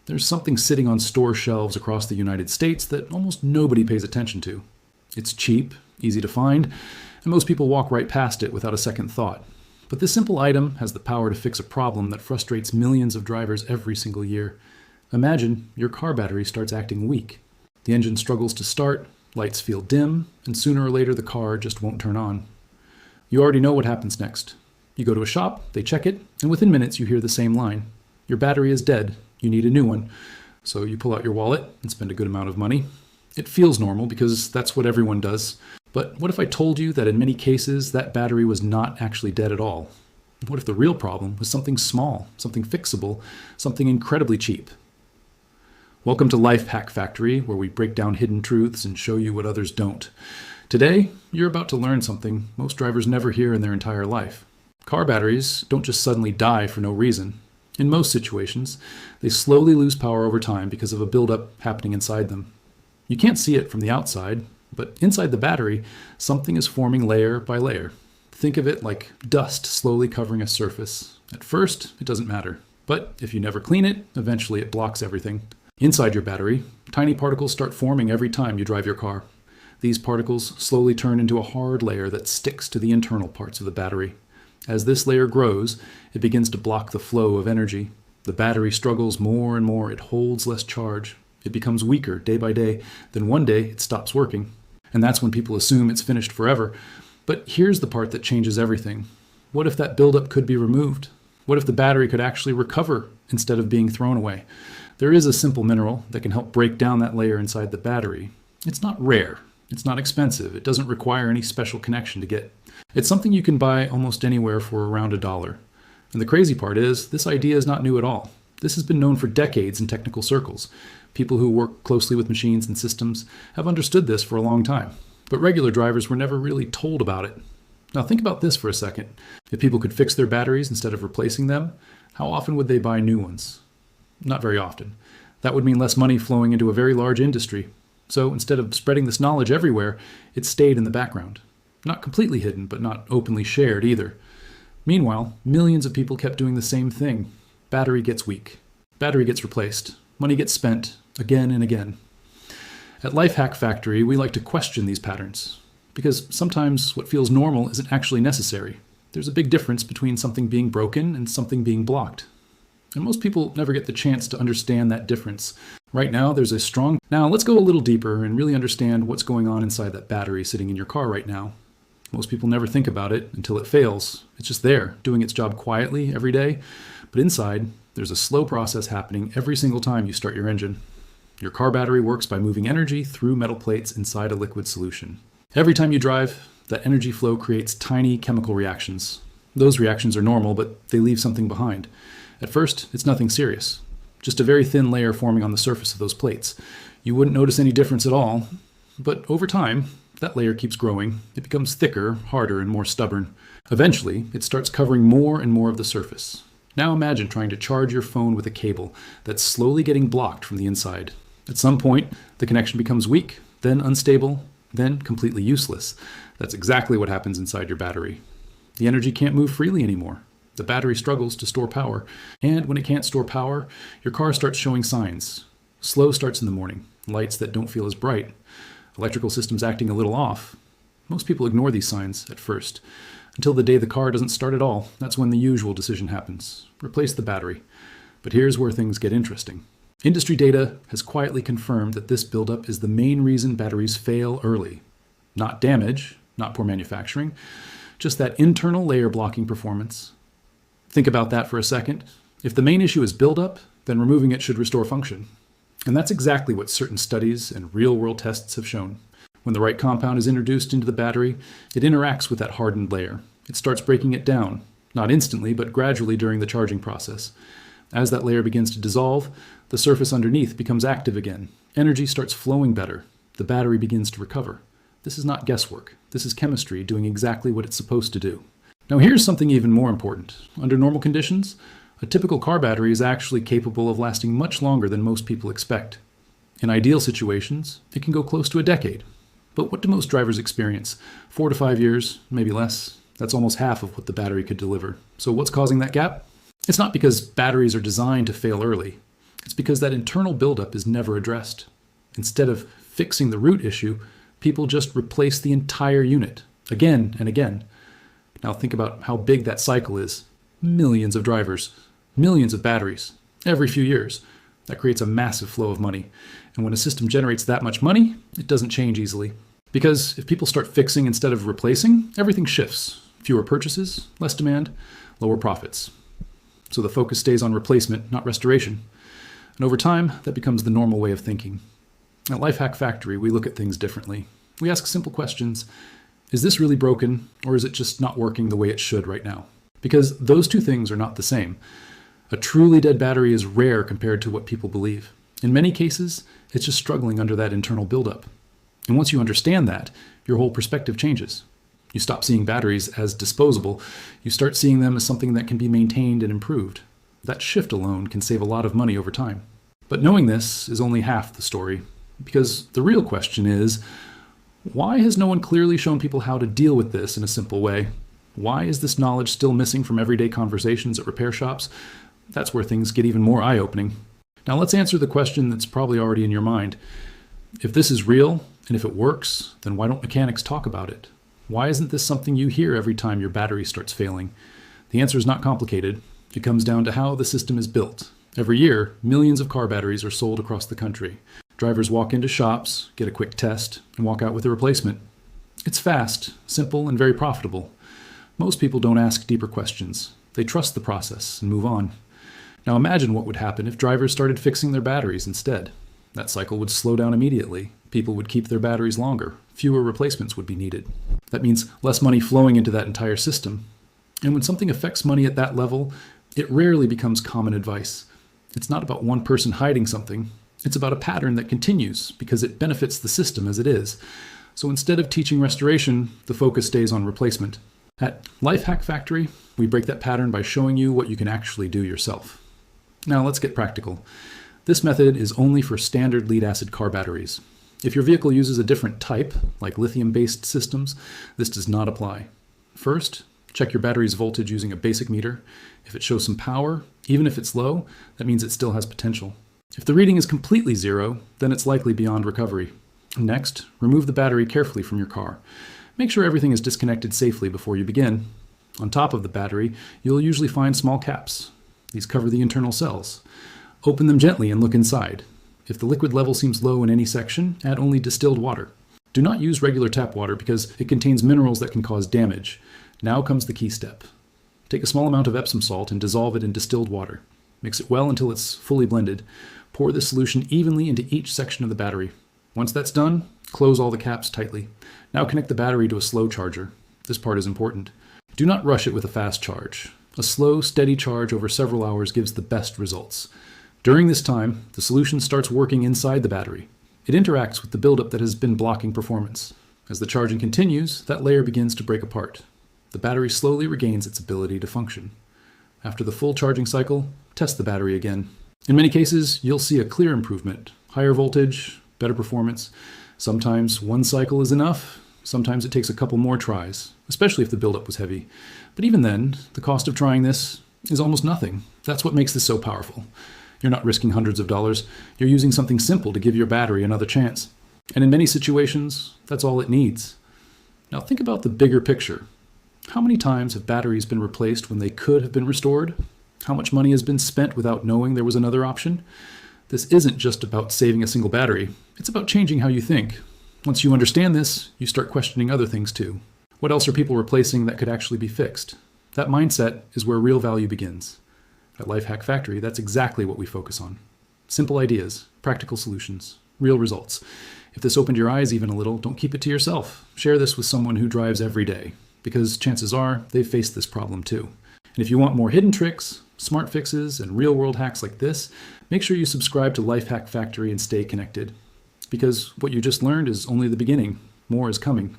There's something sitting on store shelves across the United States that almost nobody pays attention to. It's cheap, easy to find, and most people walk right past it without a second thought. But this simple item has the power to fix a problem that frustrates millions of drivers every single year. Imagine your car battery starts acting weak. The engine struggles to start, lights feel dim, and sooner or later the car just won't turn on. You already know what happens next. You go to a shop, they check it, and within minutes you hear the same line. Your battery is dead. You need a new one. So you pull out your wallet and spend a good amount of money. It feels normal because that's what everyone does. But what if I told you that in many cases that battery was not actually dead at all? What if the real problem was something small, something fixable, something incredibly cheap? Welcome to Life Hack Factory, where we break down hidden truths and show you what others don't. Today, you're about to learn something most drivers never hear in their entire life. Car batteries don't just suddenly die for no reason. In most situations, they slowly lose power over time because of a buildup happening inside them. You can't see it from the outside, but inside the battery, something is forming layer by layer. Think of it like dust slowly covering a surface. At first, it doesn't matter. But if you never clean it, eventually it blocks everything. Inside your battery, tiny particles start forming every time you drive your car. These particles slowly turn into a hard layer that sticks to the internal parts of the battery. As this layer grows, it begins to block the flow of energy. The battery struggles more and more. It holds less charge. It becomes weaker day by day. Then one day, it stops working. And that's when people assume it's finished forever. But here's the part that changes everything. What if that buildup could be removed? What if the battery could actually recover instead of being thrown away? There is a simple mineral that can help break down that layer inside the battery. It's not rare. It's not expensive. It doesn't require any special connection to get. It's something you can buy almost anywhere for around $1. And the crazy part is, this idea is not new at all. This has been known for decades in technical circles. People who work closely with machines and systems have understood this for a long time. But regular drivers were never really told about it. Now think about this for a second. If people could fix their batteries instead of replacing them, how often would they buy new ones? Not very often. That would mean less money flowing into a very large industry. So instead of spreading this knowledge everywhere, it stayed in the background. Not completely hidden, but not openly shared either. Meanwhile, millions of people kept doing the same thing. Battery gets weak. Battery gets replaced. Money gets spent again and again. At Life Hack Factory, we like to question these patterns, because sometimes what feels normal isn't actually necessary. There's a big difference between something being broken and something being blocked. And most people never get the chance to understand that difference. Right now, there's a strong... Now, let's go a little deeper and really understand what's going on inside that battery sitting in your car right now. Most people never think about it until it fails. It's just there, doing its job quietly every day. But inside, there's a slow process happening every single time you start your engine. Your car battery works by moving energy through metal plates inside a liquid solution. Every time you drive, that energy flow creates tiny chemical reactions. Those reactions are normal, but they leave something behind. At first, it's nothing serious. Just a very thin layer forming on the surface of those plates. You wouldn't notice any difference at all. But over time, that layer keeps growing. It becomes thicker, harder, and more stubborn. Eventually, it starts covering more and more of the surface. Now imagine trying to charge your phone with a cable that's slowly getting blocked from the inside. At some point, the connection becomes weak, then unstable, then completely useless. That's exactly what happens inside your battery. The energy can't move freely anymore. The battery struggles to store power. And when it can't store power, your car starts showing signs. Slow starts in the morning, lights that don't feel as bright, electrical systems acting a little off. Most people ignore these signs at first, until the day the car doesn't start at all. That's when the usual decision happens. Replace the battery. But here's where things get interesting. Industry data has quietly confirmed that this buildup is the main reason batteries fail early. Not damage, not poor manufacturing, just that internal layer blocking performance. Think about that for a second. If the main issue is buildup, then removing it should restore function. And that's exactly what certain studies and real-world tests have shown. When the right compound is introduced into the battery, it interacts with that hardened layer. It starts breaking it down, not instantly, but gradually during the charging process. As that layer begins to dissolve, the surface underneath becomes active again. Energy starts flowing better. The battery begins to recover. This is not guesswork. This is chemistry doing exactly what it's supposed to do. Now here's something even more important. Under normal conditions, a typical car battery is actually capable of lasting much longer than most people expect. In ideal situations, it can go close to a decade. But what do most drivers experience? 4 to 5 years, maybe less. That's almost half of what the battery could deliver. So what's causing that gap? It's not because batteries are designed to fail early. It's because that internal buildup is never addressed. Instead of fixing the root issue, people just replace the entire unit again and again. Now think about how big that cycle is. Millions of drivers, millions of batteries, every few years. That creates a massive flow of money. And when a system generates that much money, it doesn't change easily. Because if people start fixing instead of replacing, everything shifts. Fewer purchases, less demand, lower profits. So the focus stays on replacement, not restoration. And over time, that becomes the normal way of thinking. At Lifehack Factory, we look at things differently. We ask simple questions. Is this really broken, or is it just not working the way it should right now? Because those two things are not the same. A truly dead battery is rare compared to what people believe. In many cases, it's just struggling under that internal buildup. And once you understand that, your whole perspective changes. You stop seeing batteries as disposable. You start seeing them as something that can be maintained and improved. That shift alone can save a lot of money over time. But knowing this is only half the story, because the real question is, why has no one clearly shown people how to deal with this in a simple way? Why is this knowledge still missing from everyday conversations at repair shops? That's where things get even more eye-opening. Now let's answer the question that's probably already in your mind. If this is real, and if it works, then why don't mechanics talk about it? Why isn't this something you hear every time your battery starts failing? The answer is not complicated. It comes down to how the system is built. Every year, millions of car batteries are sold across the country. Drivers walk into shops, get a quick test, and walk out with a replacement. It's fast, simple, and very profitable. Most people don't ask deeper questions. They trust the process and move on. Now imagine what would happen if drivers started fixing their batteries instead. That cycle would slow down immediately. People would keep their batteries longer. Fewer replacements would be needed. That means less money flowing into that entire system. And when something affects money at that level, it rarely becomes common advice. It's not about one person hiding something. It's about a pattern that continues because it benefits the system as it is. So instead of teaching restoration, the focus stays on replacement. At Lifehack Factory, we break that pattern by showing you what you can actually do yourself. Now let's get practical. This method is only for standard lead-acid car batteries. If your vehicle uses a different type, like lithium-based systems, this does not apply. First, check your battery's voltage using a basic meter. If it shows some power, even if it's low, that means it still has potential. If the reading is completely zero, then it's likely beyond recovery. Next, remove the battery carefully from your car. Make sure everything is disconnected safely before you begin. On top of the battery, you'll usually find small caps. These cover the internal cells. Open them gently and look inside. If the liquid level seems low in any section, add only distilled water. Do not use regular tap water because it contains minerals that can cause damage. Now comes the key step. Take a small amount of Epsom salt and dissolve it in distilled water. Mix it well until it's fully blended. Pour this solution evenly into each section of the battery. Once that's done, close all the caps tightly. Now connect the battery to a slow charger. This part is important. Do not rush it with a fast charge. A slow, steady charge over several hours gives the best results. During this time, the solution starts working inside the battery. It interacts with the buildup that has been blocking performance. As the charging continues, that layer begins to break apart. The battery slowly regains its ability to function. After the full charging cycle, test the battery again. In many cases, you'll see a clear improvement. Higher voltage, better performance. Sometimes one cycle is enough. Sometimes it takes a couple more tries, especially if the buildup was heavy. But even then, the cost of trying this is almost nothing. That's what makes this so powerful. You're not risking hundreds of dollars. You're using something simple to give your battery another chance. And in many situations, that's all it needs. Now think about the bigger picture. How many times have batteries been replaced when they could have been restored? How much money has been spent without knowing there was another option? This isn't just about saving a single battery. It's about changing how you think. Once you understand this, you start questioning other things too. What else are people replacing that could actually be fixed? That mindset is where real value begins. At Lifehack Factory, that's exactly what we focus on. Simple ideas, practical solutions, real results. If this opened your eyes even a little, don't keep it to yourself. Share this with someone who drives every day, because chances are they've faced this problem too. And if you want more hidden tricks, smart fixes, and real-world hacks like this, make sure you subscribe to Lifehack Factory and stay connected. Because what you just learned is only the beginning. More is coming.